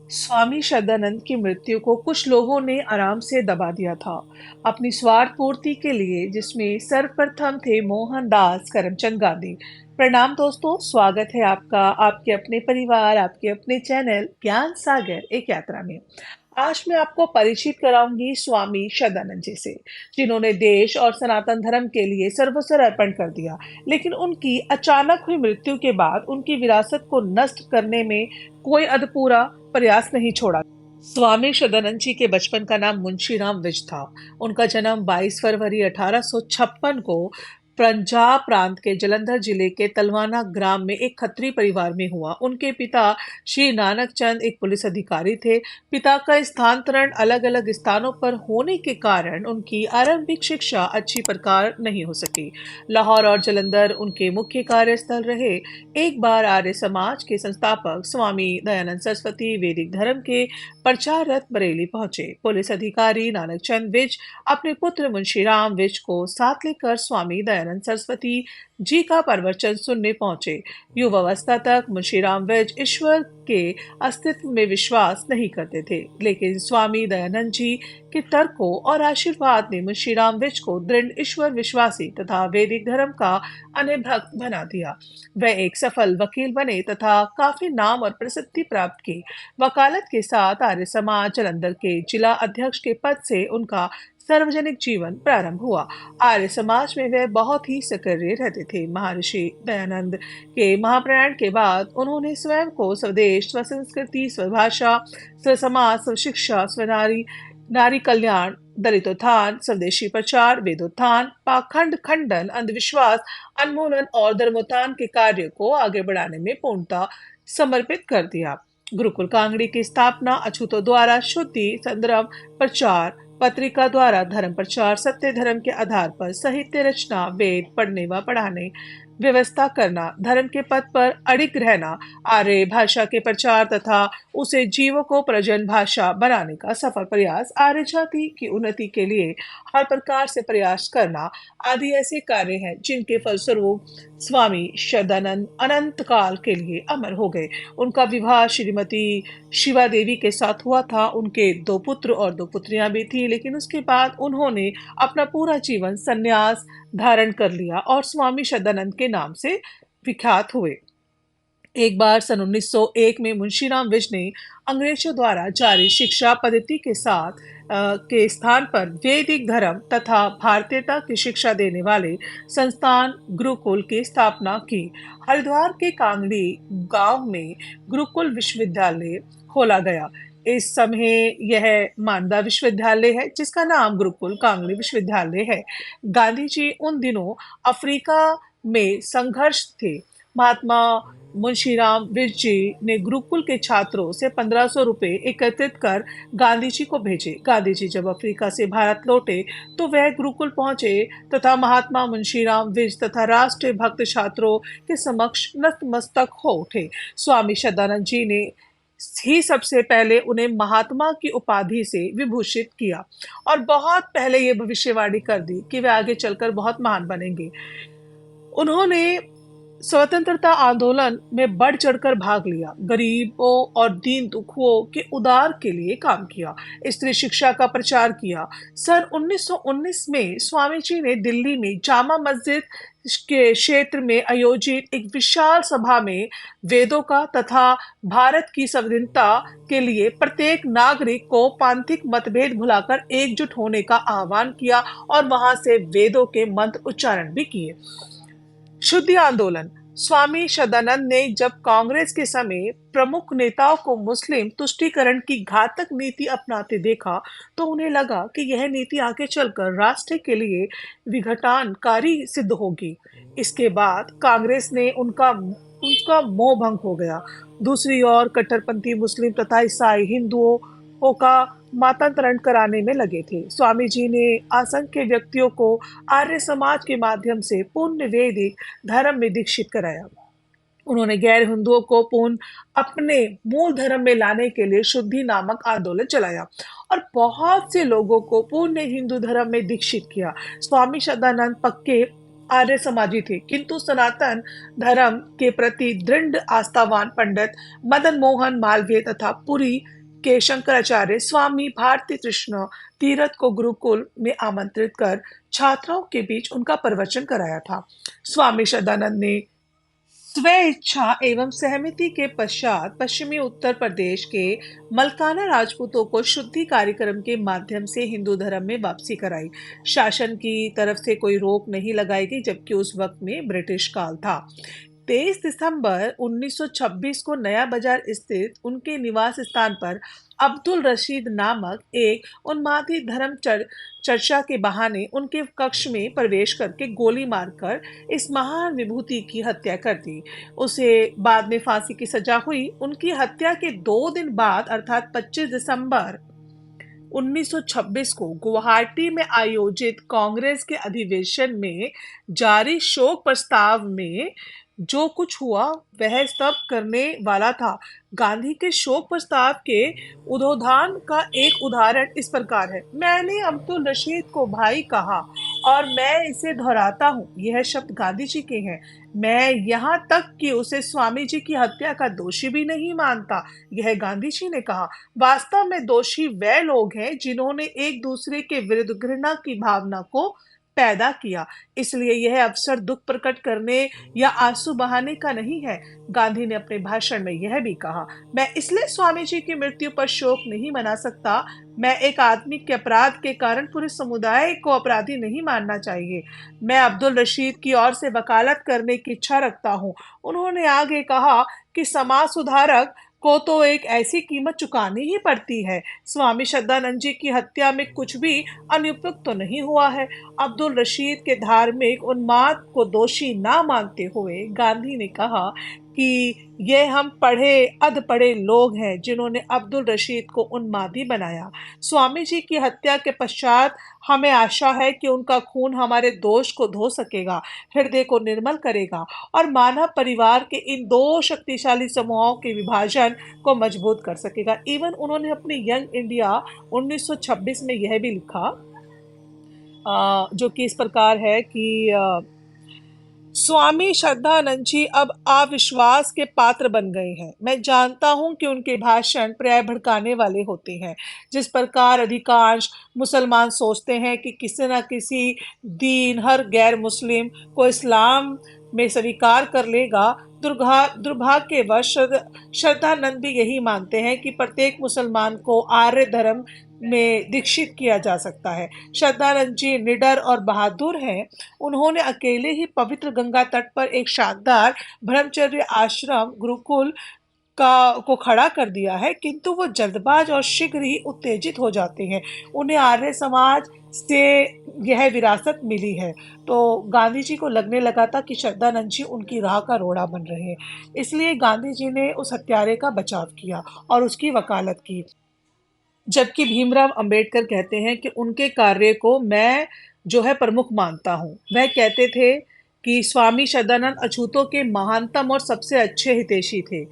स्वामी शरदानंद की मृत्यु को कुछ लोगों ने आराम से दबा दिया था अपनी स्वार्थ पूर्ति के लिए, जिसमें सर्वप्रथम थे मोहनदास करमचंद गांधी। प्रणाम दोस्तों, स्वागत है आपका आपके अपने परिवार, आपके अपने चैनल ज्ञान सागर एक यात्रा में। आज मैं आपको परिचित कराऊंगी स्वामी शरदानंद जी से, जिन्होंने देश और सनातन धर्म के लिए सर्वस्व अर्पण कर दिया। लेकिन उनकी अचानक हुई मृत्यु के बाद उनकी विरासत को नष्ट करने में कोई अधपूरा प्रयास नहीं छोड़ा। स्वामी शरदानंद जी के बचपन का नाम मुंशीराम विज था। उनका जन्म 22 फरवरी 1856 को पंजाब प्रांत के जलंधर जिले के तलवाना ग्राम में एक खत्री परिवार में हुआ। उनके पिता श्री नानक चंद एक पुलिस अधिकारी थे। पिता का स्थानांतरण अलग अलग स्थानों पर होने के कारण उनकी आरंभिक शिक्षा अच्छी प्रकार नहीं हो सकी। लाहौर और जलंधर उनके मुख्य कार्यस्थल रहे। एक बार आर्य समाज के संस्थापक स्वामी दयानंद सरस्वती वैदिक धर्म के प्रचाररत बरेली पहुंचे। पुलिस अधिकारी नानक चंद विज अपने पुत्र मुंशीराम विज को साथ लेकर स्वामी दयानंद सरस्वती जी का प्रवचन सुनने पहुंचे। युवावस्था तक मुंशीराम विज ईश्वर के अस्तित्व में विश्वास नहीं करते थे, लेकिन स्वामी दयानंद जी के तर्कों और आशीर्वाद ने मुंशीराम विज को दृढ़ ईश्वर विश्वासी तथा वैदिक धर्म का अन्य भक्त बना दिया। वह एक सफल वकील बने तथा काफी नाम और प्रसिद्धि प्राप्त की। वकालत के साथ आर्य समाज जलंधर के जिला अध्यक्ष के पद से उनका सार्वजनिक जीवन प्रारंभ हुआ। आर्य समाज में वे बहुत ही सक्रिय रहते थे। महर्षि दयानंद के महाप्रयाण के बाद उन्होंने स्वयं को स्वदेश, स्वसंस्कृति, स्वभाषा, स्वसमाज, स्वशिक्षा, स्वनारी, नारी कल्याण, दलितोत्थान, स्वदेशी प्रचार, वेदोत्थान, पाखंड खंडन, अंधविश्वास उन्मूलन और धर्मोत्थान के कार्य को आगे बढ़ाने में पूर्णतः समर्पित कर दिया। गुरुकुल कांगड़ी की स्थापना, अछूतों द्वारा शुद्धि, संदर्भ प्रचार, पत्रिका द्वारा धर्म प्रचार, सत्य धर्म के आधार पर साहित्य रचना, वेद पढ़ने व पढ़ाने व्यवस्था करना, धर्म के पथ पर अड़िग रहना, आर्य भाषा के प्रचार तथा उसे जीवों को प्रजन भाषा बनाने का सफल प्रयास, आर्य जाति की उन्नति के लिए हर प्रकार से प्रयास करना आदि ऐसे कार्य हैं जिनके फलस्वरूप स्वामी शरदानंद अनंत काल के लिए अमर हो गए। उनका विवाह श्रीमती शिवा देवी के साथ हुआ था। उनके 2 पुत्र और 2 पुत्रियां भी थी, लेकिन उसके बाद उन्होंने अपना पूरा जीवन संन्यास धारण कर लिया और स्वामी शरदानंद के नाम से विख्यात हुए। एक बार सन 1901 में मुंशीराम विज ने अंग्रेजों द्वारा जारी शिक्षा पद्धति के साथ के स्थान पर वैदिक धर्म तथा भारतीयता की शिक्षा देने वाले संस्थान गुरुकुल की स्थापना की। हरिद्वार के कांगड़ी गांव में गुरुकुल विश्वविद्यालय खोला गया। इस समय यह मानदा विश्वविद्यालय है, जिसका नाम गुरुकुल कांगड़ी विश्वविद्यालय है। गांधी जी उन दिनों अफ्रीका में संघर्ष थे। महात्मा मुंशीराम विज जी ने गुरुकुल के छात्रों से 1500 रुपए एकत्रित कर गांधी जी को भेजे। गांधी जी जब अफ्रीका से भारत लौटे तो वह गुरुकुल पहुंचे तथा महात्मा मुंशीराम विज तथा राष्ट्रीय भक्त छात्रों के समक्ष नतमस्तक हो उठे। स्वामी शरदानंद जी ने ही सबसे पहले उन्हें महात्मा की उपाधि से विभूषित किया और बहुत पहले ये भविष्यवाणी कर दी कि वे आगे चलकर बहुत महान बनेंगे। उन्होंने स्वतंत्रता आंदोलन में बढ़ चढ़कर भाग लिया, गरीबों और दीन दुखियों के उद्धार के लिए काम किया, स्त्री शिक्षा का प्रचार किया। सन 1919 में स्वामी जी ने दिल्ली में जामा मस्जिद के क्षेत्र में आयोजित एक विशाल सभा में वेदों का तथा भारत की संविधानता के लिए प्रत्येक नागरिक को पांथिक मतभेद भुलाकर एकजुट होने का आह्वान किया और वहां से वेदों के मंत्र उच्चारण भी किए। शुद्धि आंदोलन, स्वामी शरदानंद ने जब कांग्रेस के समय प्रमुख नेताओं को मुस्लिम तुष्टीकरण की घातक नीति अपनाते देखा तो उन्हें लगा कि यह नीति आगे चलकर राष्ट्र के लिए विघटनकारी सिद्ध होगी। इसके बाद कांग्रेस ने उनका उनका मोह भंग हो गया। दूसरी ओर कट्टरपंथी मुस्लिम तथा ईसाई हिंदुओं का मतांतरण कराने में लगे थे। स्वामी जी ने असंख्य व्यक्तियों को आर्य समाज के माध्यम से पूर्ण वैदिक धर्म में दीक्षित कराया। उन्होंने गैर हिंदुओं को पूर्ण अपने मूल धर्म में लाने के लिए शुद्धि नामक आंदोलन चलाया और बहुत से लोगों को पूर्ण हिंदू धर्म में दीक्षित किया। स्वामी शरदानंद पक्के आर्य समाजी थे, किंतु सनातन धर्म के प्रति दृढ़ आस्थावान पंडित मदन मोहन मालवीय तथा पुरी के शंकराचार्य स्वामी भारती कृष्ण तीर्थ को गुरुकुल में आमंत्रित कर छात्राओं के बीच उनका प्रवचन कराया था। स्वामी सदानंद ने स्वेच्छा एवं सहमति के पश्चात पश्चिमी उत्तर प्रदेश के मलकाना राजपूतों को शुद्धि कार्यक्रम के माध्यम से हिंदू धर्म में वापसी कराई। शासन की तरफ से कोई रोक नहीं लगाई गई, जबकि उस वक्त में ब्रिटिश काल था। 23 दिसंबर 1926 को नया बाजार स्थित उनके निवास स्थान पर अब्दुल रशीद नामक एक उन्मादी धर्म चर्चा के बहाने उनके कक्ष में प्रवेश करके गोली मारकर इस महान विभूति की हत्या कर दी। उसे बाद में फांसी की सजा हुई। उनकी हत्या के 2 दिन बाद अर्थात 25 दिसंबर 1926 को गुवाहाटी में आयोजित कांग्रेस के अधिवेशन में जारी शोक प्रस्ताव में जो कुछ हुआ वह सब करने वाला था। गांधी के शोक प्रस्ताव के उद्बोधन का एक उदाहरण इस प्रकार है। मैंने अब्दुल रशीद को भाई कहा और मैं इसे दोहराता हूँ, यह शब्द गांधी जी के हैं। मैं यहाँ तक कि उसे स्वामी जी की हत्या का दोषी भी नहीं मानता, यह गांधी जी ने कहा। वास्तव में दोषी वे लोग हैं जिन्होंने एक दूसरे के विरुद्ध घृणा की भावना को पैदा किया। इसलिए यह अवसर दुख प्रकट करने या आंसू बहाने का नहीं है। गांधी ने अपने भाषण में यह भी कहा, मैं इसलिए स्वामी जी की मृत्यु पर शोक नहीं मना सकता। मैं एक आदमी के अपराध के कारण पूरे समुदाय को अपराधी नहीं मानना चाहिए। मैं अब्दुल रशीद की ओर से वकालत करने की इच्छा रखता हूँ। उन्होंने आगे कहा कि समाज सुधारक को तो एक ऐसी कीमत चुकानी ही पड़ती है। स्वामी सदानंद जी की हत्या में कुछ भी अनुपयुक्त तो नहीं हुआ है। अब्दुल रशीद के धार्मिक उन्माद को दोषी ना मानते हुए गांधी ने कहा कि ये हम पढ़े अधपढ़े लोग हैं जिन्होंने अब्दुल रशीद को उन्मादी बनाया। स्वामी जी की हत्या के पश्चात हमें आशा है कि उनका खून हमारे दोष को धो सकेगा, हृदय को निर्मल करेगा और मानव परिवार के इन 2 शक्तिशाली समूहों के विभाजन को मजबूत कर सकेगा। इवन उन्होंने अपनी यंग इंडिया 1926 में यह भी लिखा, जो कि इस प्रकार है कि स्वामी श्रद्धानंद जी अब अविश्वास के पात्र बन गए हैं। मैं जानता हूं कि उनके भाषण प्राय भड़काने वाले होते हैं। जिस प्रकार अधिकांश मुसलमान सोचते हैं कि किसी न किसी दिन हर गैर मुस्लिम को इस्लाम में स्वीकार कर लेगा, दुर्भाग्यवश श्रद्धानंद भी यही मानते हैं कि प्रत्येक मुसलमान को आर्य धर्म में दीक्षित किया जा सकता है। श्रद्धानंद जी निडर और बहादुर हैं। उन्होंने अकेले ही पवित्र गंगा तट पर एक शानदार ब्रह्मचर्य आश्रम गुरुकुल को खड़ा कर दिया है, किंतु वो जल्दबाज और शीघ्र ही उत्तेजित हो जाते हैं। उन्हें आर्य समाज से यह विरासत मिली है। तो गांधी जी को लगने लगा था कि श्रद्धानंद जी उनकी राह का रोड़ा बन रहे हैं, इसलिए गांधी जी ने उस हत्यारे का बचाव किया और उसकी वकालत की। जबकि भीमराव अंबेडकर कहते हैं कि उनके कार्य को मैं जो है प्रमुख मानता हूँ। वह कहते थे कि स्वामी सदानंद अछूतों के महानतम और सबसे अच्छे हितैषी थे।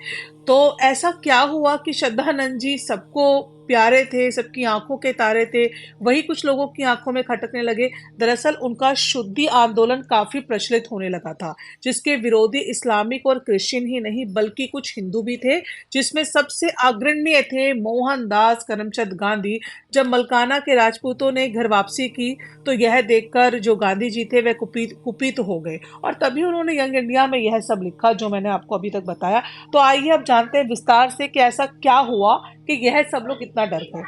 तो ऐसा क्या हुआ कि सदानंद जी सबको प्यारे थे, सबकी आंखों के तारे थे, वही कुछ लोगों की आंखों में खटकने लगे। दरअसल उनका शुद्धि आंदोलन काफी प्रचलित होने लगा था, जिसके विरोधी इस्लामिक और क्रिश्चियन ही नहीं बल्कि कुछ हिंदू भी थे, जिसमें सबसे अग्रणी थे मोहनदास करमचंद गांधी। जब मलकाना के राजपूतों ने घर वापसी की तो यह देखकर जो गांधी जी थे वह कुपित हो गए और तभी उन्होंने यंग इंडिया में यह सब लिखा जो मैंने आपको अभी तक बताया। तो आइए अब जानते हैं विस्तार से कि ऐसा क्या हुआ कि यह सब लोग इतना डर गए।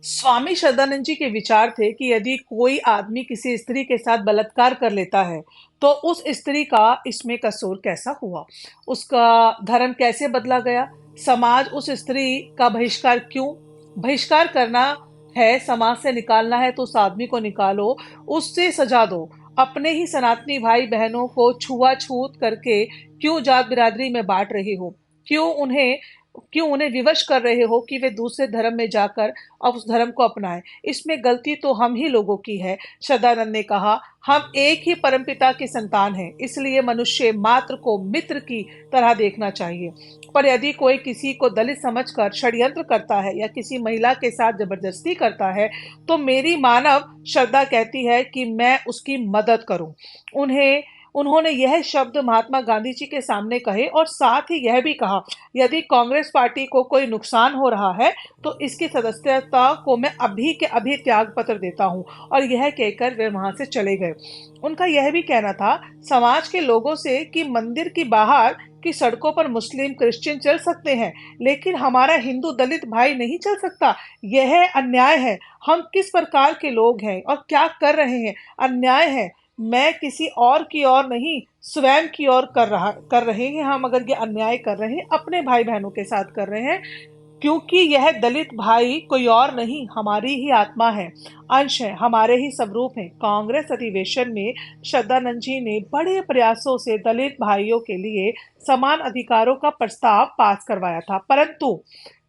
स्वामी सदानंद जी के विचार थे कि यदि कोई आदमी किसी स्त्री के साथ बलात्कार कर लेता है तो उस स्त्री का इसमें कसूर कैसा हुआ, उसका धर्म कैसे बदला गया, समाज उस स्त्री का बहिष्कार करना है, समाज से निकालना है तो उस आदमी को निकालो, उससे सजा दो। अपने ही सनातनी भाई बहनों को छुआछूत करके क्यों जात बिरादरी में बांट रहे हो, क्यों उन्हें क्यों उन्हें विवश कर रहे हो कि वे दूसरे धर्म में जाकर अब उस धर्म को अपनाएं? इसमें गलती तो हम ही लोगों की है। श्रद्धानंद ने कहा, हम एक ही परमपिता की संतान हैं, इसलिए मनुष्य मात्र को मित्र की तरह देखना चाहिए। पर यदि कोई किसी को दलित समझकर षड्यंत्र करता है या किसी महिला के साथ जबरदस्ती करता है, तो मेरी मानव श्रद्धा कहती है कि मैं उसकी मदद करूं। उन्हें उन्होंने यह शब्द महात्मा गांधी जी के सामने कहे और साथ ही यह भी कहा, यदि कांग्रेस पार्टी को कोई नुकसान हो रहा है तो इसकी सदस्यता को मैं अभी के अभी त्याग पत्र देता हूं। और यह कहकर वे वहां से चले गए। उनका यह भी कहना था समाज के लोगों से कि मंदिर की बाहर की सड़कों पर मुस्लिम क्रिश्चियन चल सकते हैं, लेकिन हमारा हिंदू दलित भाई नहीं चल सकता। यह अन्याय है। हम किस प्रकार के लोग हैं और क्या कर रहे हैं? अन्याय है। मैं किसी और की ओर नहीं, स्वयं की ओर कर रहे हैं। हम अगर ये अन्याय कर रहे हैं अपने भाई बहनों के साथ कर रहे हैं, क्योंकि यह दलित भाई कोई और नहीं, हमारी ही आत्मा है, अंश है, हमारे ही स्वरूप है। कांग्रेस अधिवेशन में श्रद्धानंद जी ने बड़े प्रयासों से दलित भाइयों के लिए समान अधिकारों का प्रस्ताव पास करवाया था,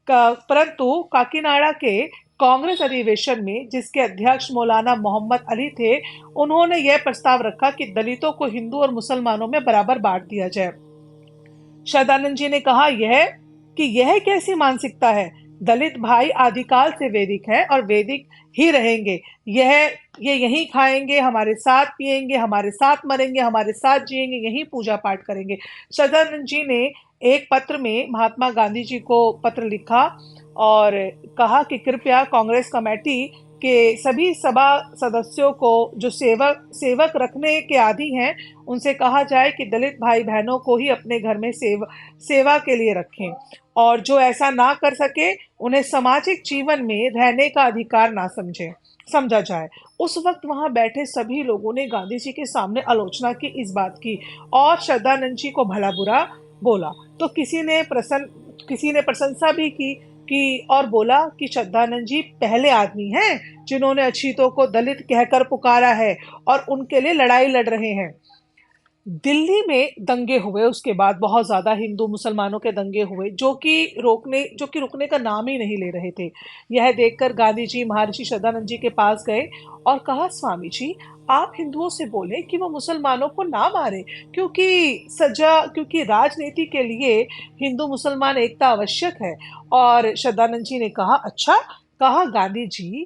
परंतु काकीनाडा के कांग्रेस अधिवेशन में, जिसके अध्यक्ष मौलाना मोहम्मद अली थे, उन्होंने यह प्रस्ताव रखा कि दलितों को हिंदू और मुसलमानों में बराबर बांट दिया जाए। श्रद्धानंद जी ने कहा यह कैसी मानसिकता है? दलित भाई आदिकाल से वैदिक है और वैदिक ही रहेंगे। ये यहीं खाएंगे, हमारे साथ पिएंगे, हमारे साथ मरेंगे, हमारे साथ जिएंगे, यहीं पूजा पाठ करेंगे। श्रद्धानंद जी ने एक पत्र में महात्मा गांधी जी को पत्र लिखा और कहा कि कृपया कांग्रेस कमेटी के सभी सभा सदस्यों को जो सेवक रखने के आदी हैं, उनसे कहा जाए कि दलित भाई बहनों को ही अपने घर में सेवा के लिए रखें, और जो ऐसा ना कर सके उन्हें सामाजिक जीवन में रहने का अधिकार ना समझा जाए। उस वक्त वहां बैठे सभी लोगों ने गांधी जी के सामने आलोचना की इस बात की और श्रद्धानंद जी को भला बुरा बोला। तो किसी ने प्रशंसा भी की और बोला कि श्रद्धानंद जी पहले आदमी हैं जिन्होंने अछूतों को दलित कहकर पुकारा है और उनके लिए लड़ाई लड़ रहे हैं। दिल्ली में दंगे हुए, उसके बाद बहुत ज्यादा हिंदू मुसलमानों के दंगे हुए जो कि रुकने का नाम ही नहीं ले रहे थे। यह देखकर गांधी जी महर्षि श्रद्धानंद जी के पास गए और कहा, स्वामी जी, आप हिंदुओं से बोले कि वो मुसलमानों को ना मारे, क्योंकि राजनीति के लिए हिंदू मुसलमान एकता आवश्यक है। और श्रद्धानंद जी ने कहा, अच्छा। कहा, गांधी जी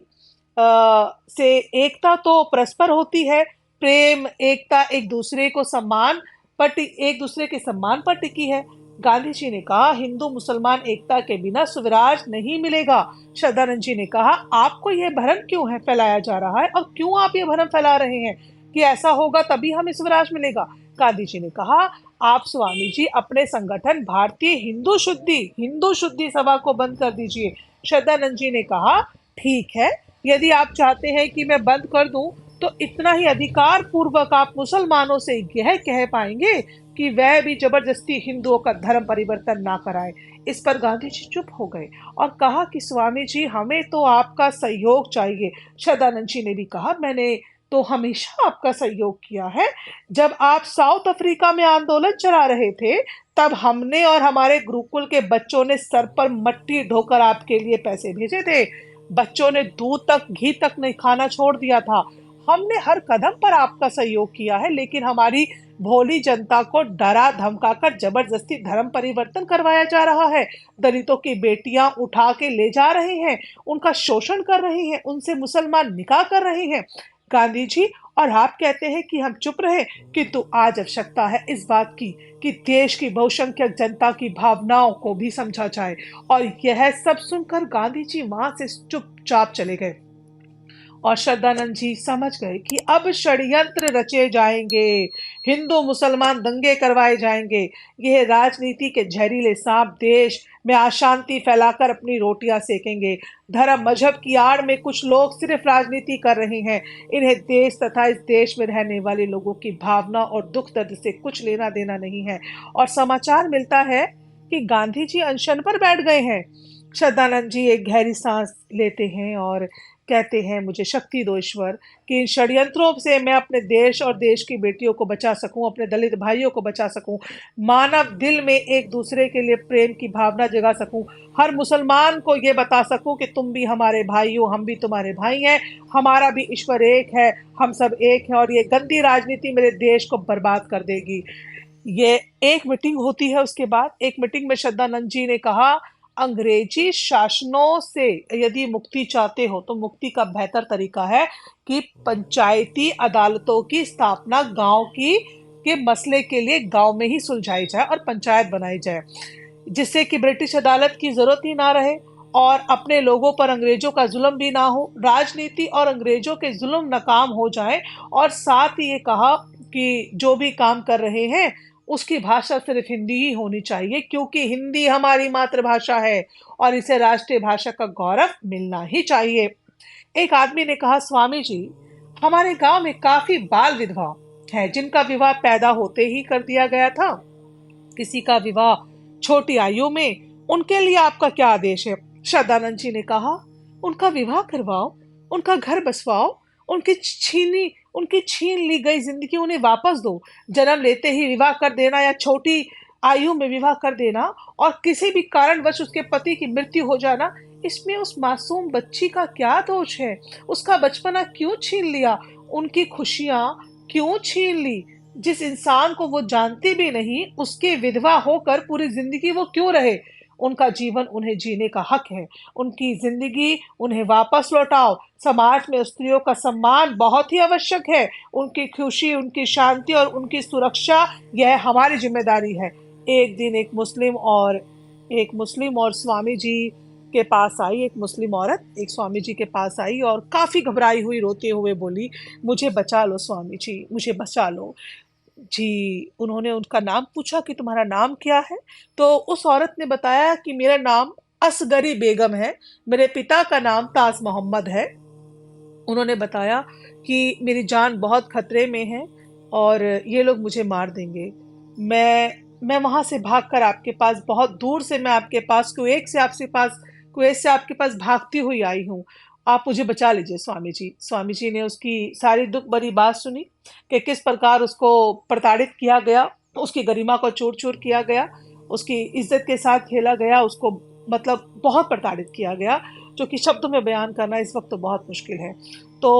से एकता तो परस्पर होती है, प्रेम एकता एक दूसरे के सम्मान पर टिकी है। गांधी जी ने कहा, हिंदू मुसलमान एकता के बिना स्वराज नहीं मिलेगा। श्रद्धानंद जी ने कहा, आपको यह भ्रम क्यों है फैलाया जा रहा है और क्यों आप ये भ्रम फैला रहे हैं कि ऐसा होगा तभी हमें स्वराज मिलेगा? गांधी जी ने कहा, आप स्वामी जी अपने संगठन भारतीय हिंदू शुद्धि सभा को बंद कर दीजिए। श्रद्धानंद जी ने कहा, ठीक है, यदि आप चाहते हैं कि मैं बंद कर दूं, तो इतना ही अधिकार पूर्वक आप मुसलमानों से यह कह पाएंगे कि वह भी जबरदस्ती हिंदुओं का धर्म परिवर्तन ना कराए। इस पर गांधी जी चुप हो गए और कहा कि स्वामी जी, हमें तो आपका सहयोग चाहिए। श्रद्धानंद जी ने भी कहा, मैंने तो हमेशा आपका सहयोग किया है। जब आप साउथ अफ्रीका में आंदोलन चला रहे थे, तब हमने और हमारे गुरुकुल के बच्चों ने सर पर मट्टी ढोकर आपके लिए पैसे भेजे थे। बच्चों ने दूध तक, घी तक नहीं खाना छोड़ दिया था। हमने हर कदम पर आपका सहयोग किया है, लेकिन हमारी भोली जनता को डरा धमकाकर जबरदस्ती धर्म परिवर्तन करवाया जा रहा है। दलितों की बेटियां उठा के ले जा रहे हैं, उनका शोषण कर रहे हैं, उनसे मुसलमान निकाह कर रहे हैं। गांधी जी, और आप कहते हैं कि हम चुप रहे, किंतु आज आवश्यकता है इस बात की कि देश की बहुसंख्यक जनता की भावनाओं को भी समझा जाए। और यह सब सुनकर गांधी जी वहां से चुपचाप चले गए और श्रद्धानंद जी समझ गए कि अब षड्यंत्र रचे जाएंगे, हिंदू मुसलमान दंगे करवाए जाएंगे। यह राजनीति के जहरीले सांप देश में अशांति फैलाकर अपनी रोटियां सेकेंगे। धर्म मजहब की आड़ में कुछ लोग सिर्फ राजनीति कर रहे हैं। इन्हें देश तथा इस देश में रहने वाले लोगों की भावना और दुख दर्द से कुछ लेना देना नहीं है। और समाचार मिलता है कि गांधी जी अनशन पर बैठ गए हैं। श्रद्धानंद जी एक गहरी सांस लेते हैं और कहते हैं मुझे शक्ति दो ईश्वर कि इन षड्यंत्रों से मैं अपने देश और देश की बेटियों को बचा सकूं, अपने दलित भाइयों को बचा सकूं, मानव दिल में एक दूसरे के लिए प्रेम की भावना जगा सकूं, हर मुसलमान को ये बता सकूं कि तुम भी हमारे भाई हो, हम भी तुम्हारे भाई हैं, हमारा भी ईश्वर एक है, हम सब एक हैं और ये गंदी राजनीति मेरे देश को बर्बाद कर देगी। ये एक मीटिंग होती है। उसके बाद एक मीटिंग में श्रद्धानंद जी ने कहा, अंग्रेजी शासनों से यदि मुक्ति चाहते हो तो मुक्ति का बेहतर तरीका है कि पंचायती अदालतों की स्थापना गांव की के मसले के लिए गांव में ही सुलझाई जाए और पंचायत बनाई जाए, जिससे कि ब्रिटिश अदालत की जरूरत ही ना रहे और अपने लोगों पर अंग्रेजों का जुल्म भी ना हो, राजनीति और अंग्रेजों के जुल्म नाकाम हो जाए। और साथ ही ये कहा कि जो भी काम कर रहे हैं उसकी भाषा सिर्फ हिंदी ही होनी चाहिए, क्योंकि हिंदी हमारी मातृभाषा है और इसे राष्ट्रीय भाषा का गौरव मिलना ही चाहिए। एक आदमी ने कहा, स्वामी जी, हमारे गांव में काफी बाल विधवा है जिनका विवाह पैदा होते ही कर दिया गया था, किसी का विवाह छोटी आयु में, उनके लिए आपका क्या आदेश है? श्रद्धानंद जी ने कहा, उनका विवाह करवाओ, उनका घर बसवाओ, उनकी छीन ली गई जिंदगी उन्हें वापस दो। जन्म लेते ही विवाह कर देना या छोटी आयु में विवाह कर देना और किसी भी कारणवश उसके पति की मृत्यु हो जाना, इसमें उस मासूम बच्ची का क्या दोष है? उसका बचपना क्यों छीन लिया? उनकी खुशियां क्यों छीन ली? जिस इंसान को वो जानती भी नहीं, उसके विधवा होकर पूरी जिंदगी वो क्यों रहे? उनका जीवन उन्हें जीने का हक है, उनकी जिंदगी उन्हें वापस लौटाओ। समाज में स्त्रियों का सम्मान बहुत ही आवश्यक है, उनकी खुशी, उनकी शांति और उनकी सुरक्षा यह हमारी जिम्मेदारी है। एक दिन एक मुस्लिम और स्वामी जी के पास आई, एक मुस्लिम औरत एक स्वामी जी के पास आई और काफी घबराई हुई रोते हुए बोली, मुझे बचा लो स्वामी जी, मुझे बचा लो जी। उन्होंने उनका नाम पूछा कि तुम्हारा नाम क्या है? तो उस औरत ने बताया कि मेरा नाम असगरी बेगम है, मेरे पिता का नाम ताज मोहम्मद है। उन्होंने बताया कि मेरी जान बहुत खतरे में है और ये लोग मुझे मार देंगे। मैं वहां से भागकर आपके पास, बहुत दूर से मैं आपके पास कुवैत से आपके पास भागती हुई आई हूँ, आप मुझे बचा लीजिए स्वामी जी। स्वामी जी ने उसकी सारी दुख भरी बात सुनी कि किस प्रकार उसको प्रताड़ित किया गया, उसकी गरिमा को चूर चूर किया गया, उसकी इज्जत के साथ खेला गया, उसको मतलब बहुत प्रताड़ित किया गया, जो कि शब्दों में बयान करना इस वक्त तो बहुत मुश्किल है। तो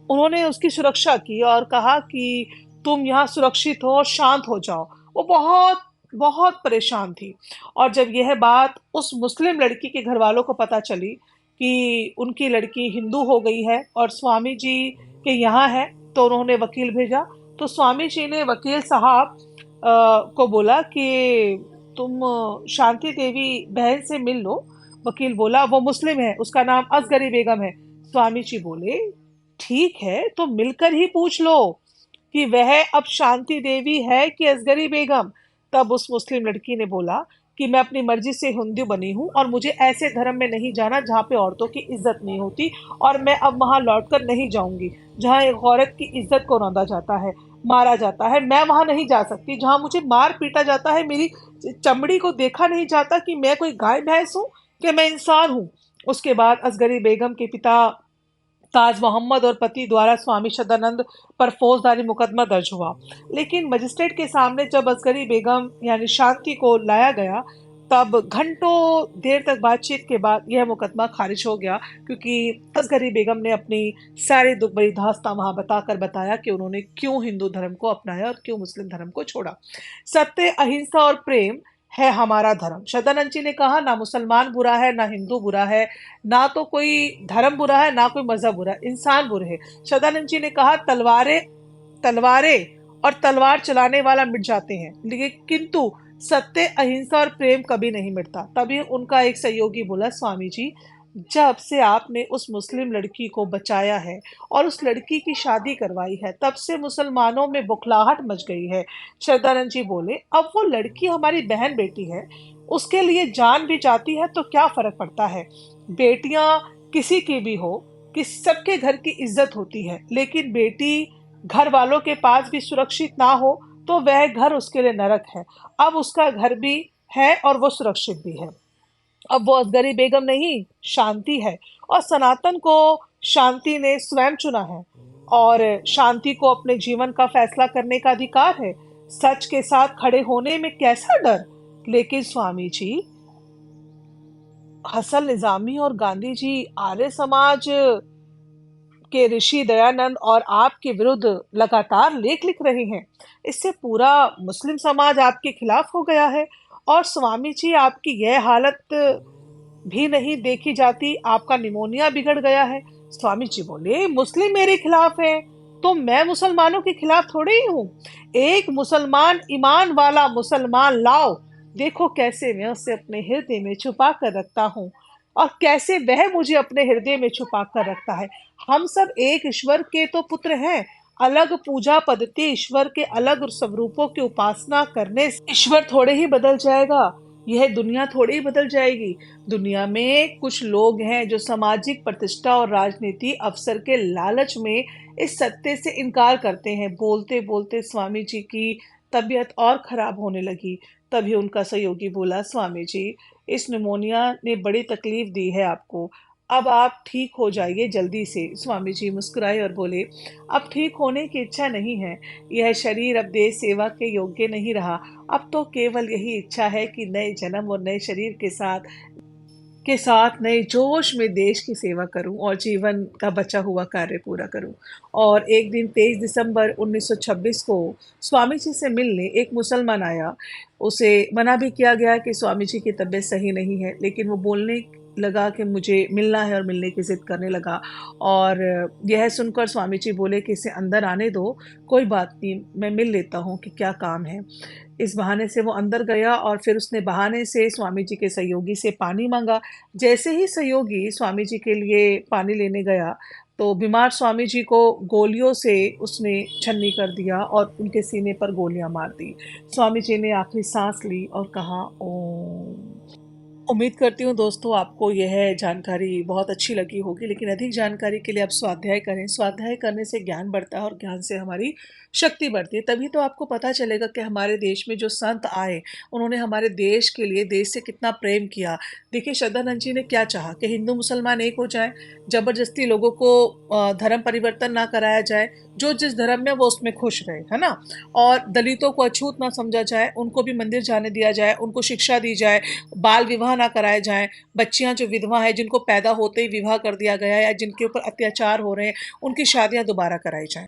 उन्होंने उसकी सुरक्षा की और कहा कि तुम यहाँ सुरक्षित हो और शांत हो जाओ। वो बहुत बहुत परेशान थी और जब यह बात उस मुस्लिम लड़की के घर वालों को पता चली कि उनकी लड़की हिंदू हो गई है और स्वामी जी के यहाँ है, तो उन्होंने वकील भेजा। तो स्वामी जी ने वकील साहब को बोला कि तुम शांति देवी बहन से मिल लो। वकील बोला, वो मुस्लिम है, उसका नाम असगरी बेगम है। स्वामी जी बोले, ठीक है, तो मिलकर ही पूछ लो कि वह अब शांति देवी है कि असगरी बेगम। तब उस मुस्लिम लड़की ने बोला कि मैं अपनी मर्जी से हिंदू बनी हूँ और मुझे ऐसे धर्म में नहीं जाना जहाँ पे औरतों की इज्जत नहीं होती, और मैं अब वहां लौटकर नहीं जाऊंगी जहाँ एक औरत की इज्जत को रौंदा जाता है, मारा जाता है। मैं वहां नहीं जा सकती जहाँ मुझे मार पीटा जाता है, मेरी चमड़ी को देखा नहीं जाता कि मैं कोई गाय भैंस हूँ कि मैं इंसान हूँ। उसके बाद असगरी बेगम के पिता ताज मोहम्मद और पति द्वारा स्वामी सदानंद पर फौजदारी मुकदमा दर्ज हुआ। लेकिन मजिस्ट्रेट के सामने जब असगरी बेगम यानी शांति को लाया गया, तब घंटों देर तक बातचीत के बाद यह मुकदमा खारिज हो गया, क्योंकि असगरी बेगम ने अपनी सारी दुख भरी दास्तां वहां बताया कि उन्होंने क्यों हिंदू धर्म को अपनाया और क्यों मुस्लिम धर्म को छोड़ा। सत्य, अहिंसा और प्रेम है हमारा धर्म। सदानंद जी ने कहा, ना मुसलमान बुरा है, ना हिंदू बुरा है, ना तो कोई धर्म बुरा है, ना कोई मजहब बुरा है, इंसान बुरे है। सदानंद जी ने कहा, तलवारें तलवारें और तलवार चलाने वाला मिट जाते हैं, लेकिन किंतु सत्य, अहिंसा और प्रेम कभी नहीं मिटता। तभी उनका एक सहयोगी बोला, स्वामी जी, जब से आपने उस मुस्लिम लड़की को बचाया है और उस लड़की की शादी करवाई है, तब से मुसलमानों में बुखलाहट मच गई है। श्रद्धानंद जी बोले, अब वो लड़की हमारी बहन बेटी है, उसके लिए जान भी जाती है तो क्या फर्क पड़ता है? बेटियां किसी की भी हो, कि सबके घर की इज्जत होती है, लेकिन बेटी घर वालों के पास भी सुरक्षित ना हो तो वह घर उसके लिए नरक है। अब उसका घर भी है और वो सुरक्षित भी है। अब वो असगरी बेगम नहीं, शांति है, और सनातन को शांति ने स्वयं चुना है और शांति को अपने जीवन का फैसला करने का अधिकार है। सच के साथ खड़े होने में कैसा डर। लेकिन स्वामी जी, हसन निजामी और गांधी जी आर्य समाज के ऋषि दयानंद और आपके विरुद्ध लगातार लेख लिख रहे हैं। इससे पूरा मुस्लिम समाज आपके खिलाफ हो गया है। और स्वामी जी, आपकी यह हालत भी नहीं देखी जाती, आपका निमोनिया बिगड़ गया है। स्वामी जी बोले, मुस्लिम मेरे खिलाफ है तो मैं मुसलमानों के खिलाफ थोड़े ही हूँ। एक मुसलमान, ईमान वाला मुसलमान लाओ, देखो कैसे मैं उसे अपने हृदय में छुपा कर रखता हूँ और कैसे वह मुझे अपने हृदय में छुपा कर रखता है। हम सब एक ईश्वर के तो पुत्र हैं। अलग पूजा पद्धति, ईश्वर के अलग स्वरूपों की उपासना करने से ईश्वर थोड़े ही बदल जाएगा, यह दुनिया थोड़ी ही बदल जाएगी। दुनिया में कुछ लोग हैं जो सामाजिक प्रतिष्ठा और राजनीति अवसर के लालच में इस सत्य से इनकार करते हैं। बोलते बोलते स्वामी जी की तबीयत और खराब होने लगी। तभी उनका सहयोगी बोला, स्वामी जी, इस निमोनिया ने बड़ी तकलीफ दी है आपको, अब आप ठीक हो जाइए जल्दी से। स्वामी जी मुस्कुराए और बोले, अब ठीक होने की इच्छा नहीं है। यह शरीर अब देश सेवा के योग्य नहीं रहा। अब तो केवल यही इच्छा है कि नए जन्म और नए शरीर के साथ नए जोश में देश की सेवा करूं और जीवन का बचा हुआ कार्य पूरा करूं। और एक दिन 23 दिसंबर 1926 को स्वामी जी से मिलने एक मुसलमान आया। उसे मना भी किया गया कि स्वामी जी की तबीयत सही नहीं है, लेकिन वो बोलने लगा कि मुझे मिलना है और मिलने की जिद करने लगा। और यह सुनकर स्वामी जी बोले कि इसे अंदर आने दो, कोई बात नहीं, मैं मिल लेता हूँ कि क्या काम है। इस बहाने से वो अंदर गया और फिर उसने बहाने से स्वामी जी के सहयोगी से पानी मांगा। जैसे ही सहयोगी स्वामी जी के लिए पानी लेने गया तो बीमार स्वामी जी को गोलियों से उसने छन्नी कर दिया और उनके सीने पर गोलियां मार दी। स्वामी जी ने आखिरी सांस ली और कहा, ओम। उम्मीद करती हूँ दोस्तों आपको यह जानकारी बहुत अच्छी लगी होगी, लेकिन अधिक जानकारी के लिए आप स्वाध्याय करें। स्वाध्याय करने से ज्ञान बढ़ता है और ज्ञान से हमारी शक्ति बढ़ती है। तभी तो आपको पता चलेगा कि हमारे देश में जो संत आए, उन्होंने हमारे देश के लिए, देश से कितना प्रेम किया। देखिए, श्रद्धानंद जी ने क्या चाहा कि हिंदू मुसलमान एक हो जाए, जबरदस्ती लोगों को धर्म परिवर्तन ना कराया जाए, जो जिस धर्म में वो उसमें खुश रहे, है ना। और दलितों को अछूत ना समझा जाए, उनको भी मंदिर जाने दिया जाए, उनको शिक्षा दी जाए, बाल विवाह ना कराए जाएं। बच्चियां जो विधवा हैं, जिनको पैदा होते ही विवाह कर दिया गया है या जिनके ऊपर अत्याचार हो रहे हैं, उनकी शादियां दोबारा कराई जाएं।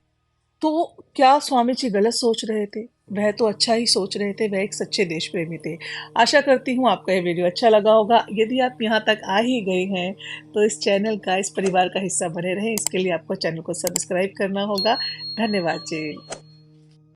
तो क्या स्वामी जी गलत सोच रहे थे? वह तो अच्छा ही सोच रहे थे, वह एक सच्चे देश प्रेमी थे। आशा करती हूँ आपको यह वीडियो अच्छा लगा होगा। यदि आप यहाँ तक आ ही गए हैं तो इस चैनल का, इस परिवार का हिस्सा बने रहें। इसके लिए आपको चैनल को सब्सक्राइब करना होगा। धन्यवाद जी।